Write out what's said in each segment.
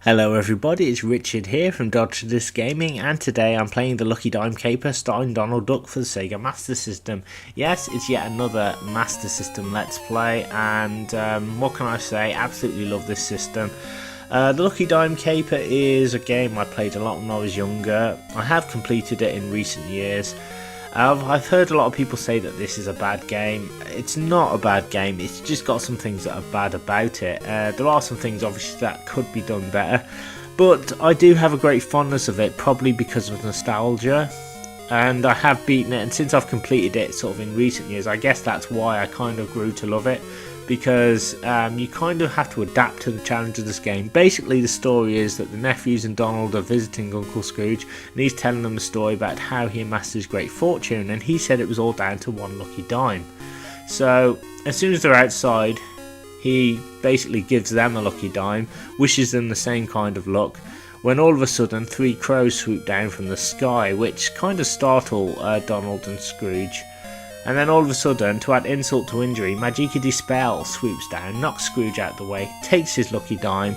Hello everybody, it's Richard here from Richest Gaming, and today I'm playing the Lucky Dime Caper starring Donald Duck for the Sega Master System. Yes, it's yet another Master System Let's Play, and what can I say, absolutely love this system. The Lucky Dime Caper is a game I played a lot when I was younger. I have completed it in recent years. I've heard a lot of people say that this is a bad game. It's not a bad game, it's just got some things that are bad about it. There are some things obviously that could be done better, but I do have a great fondness of it, probably because of nostalgia. And I have beaten it, and since I've completed it sort of in recent years, I guess that's why I kind of grew to love it. Because you kind of have to adapt to the challenge of this game. Basically the story is that the nephews and Donald are visiting Uncle Scrooge, and he's telling them a story about how he amassed his great fortune, and he said it was all down to one lucky dime. So as soon as they're outside, he basically gives them a lucky dime, wishes them the same kind of luck, when all of a sudden 3 crows swoop down from the sky, which kind of startle Donald and Scrooge. And then all of a sudden, to add insult to injury, Magica Dispel swoops down, knocks Scrooge out the way, takes his lucky dime,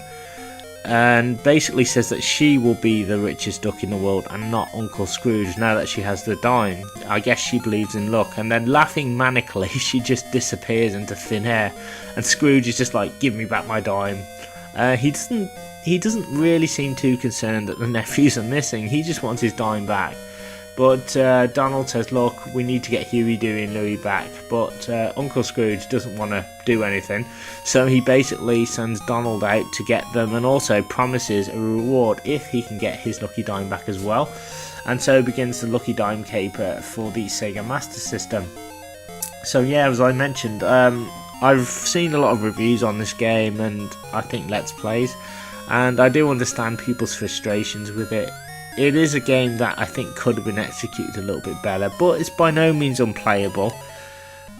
and basically says that she will be the richest duck in the world and not Uncle Scrooge now that she has the dime. I guess she believes in luck, and then laughing manically, she just disappears into thin air, and Scrooge is just like, give me back my dime. He doesn't really seem too concerned that the nephews are missing, he just wants his dime back. But Donald says, look, we need to get Huey, Dewey and Louie back, but Uncle Scrooge doesn't want to do anything, so he basically sends Donald out to get them, and also promises a reward if he can get his lucky dime back as well. And so begins the Lucky Dime Caper for the Sega Master System. So yeah, as I mentioned, I've seen a lot of reviews on this game, and I think Let's Plays, and I do understand people's frustrations with it. It is a game that I think could have been executed a little bit better, but it's by no means unplayable.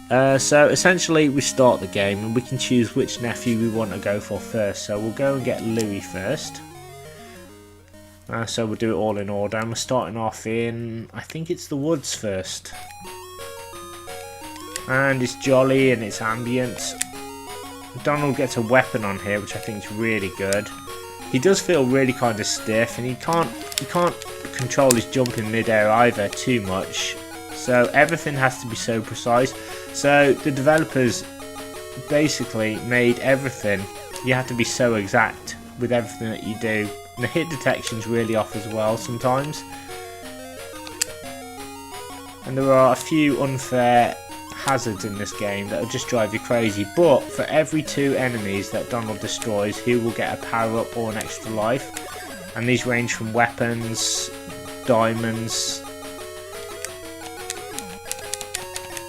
So essentially we start the game and we can choose which nephew we want to go for first. So we'll go and get Louie first. So we'll do it all in order, and we're starting off in, I think it's the woods first. And it's jolly and it's ambient. Donald gets a weapon on here, which I think is really good. He does feel really kind of stiff, and he can't control his jump in midair either too much. So everything has to be so precise. So the developers basically made everything, you have to be so exact with everything that you do. And the hit detection's really off as well sometimes. And there are a few unfair hazards in this game that will just drive you crazy, but for every 2 enemies that Donald destroys, he will get a power up or an extra life, and these range from weapons, diamonds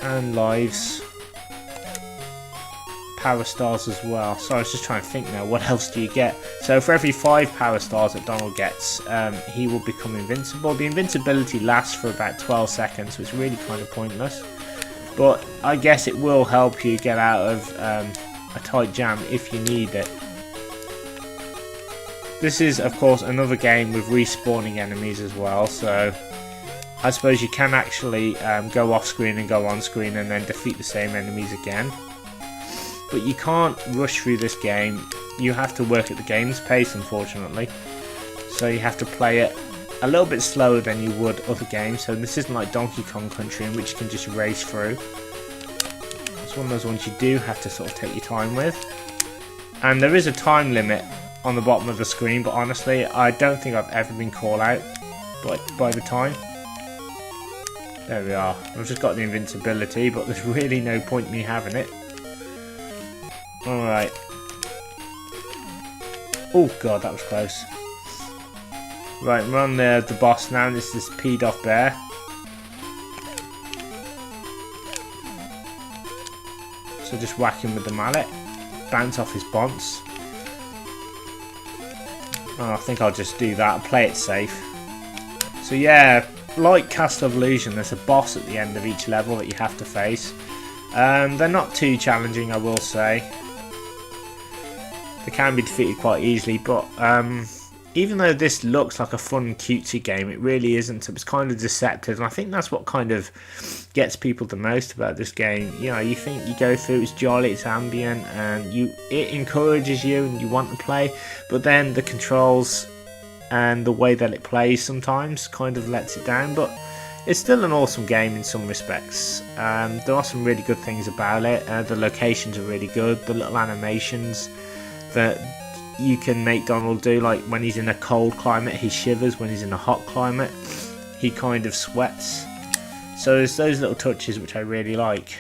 and lives, power stars as well. So I was just trying to think now, what else do you get? So for every 5 power stars that Donald gets, he will become invincible. The invincibility lasts for about 12 seconds, so it's really kind of pointless. But I guess it will help you get out of a tight jam if you need it. This is of course another game with respawning enemies as well, so I suppose you can actually go off screen and go on screen and then defeat the same enemies again. But you can't rush through this game, you have to work at the game's pace unfortunately. So you have to play it a little bit slower than you would other games, so this isn't like Donkey Kong Country in which you can just race through. It's one of those ones you do have to sort of take your time with. And there is a time limit on the bottom of the screen, but honestly I don't think I've ever been called out by the time. There we are, I've just got the invincibility, but there's really no point in me having it. Alright. Oh god, that was close. Right, we're on the boss now, and this is this peed off bear. So just whack him with the mallet, bounce off his bonce. Oh, I think I'll just do that, play it safe. So yeah, like Castle of Illusion, there's a boss at the end of each level that you have to face. They're not too challenging, I will say. They can be defeated quite easily, but even though this looks like a fun cutesy game, it really isn't. It's kind of deceptive, and I think that's what kind of gets people the most about this game. You know, you think you go through, it's jolly, it's ambient, and it encourages you and you want to play, but then the controls and the way that it plays sometimes kind of lets it down. But it's still an awesome game in some respects. There are some really good things about it. The locations are really good, the little animations that you can make Donald do, like when he's in a cold climate he shivers, when he's in a hot climate he kind of sweats. So there's those little touches which I really like.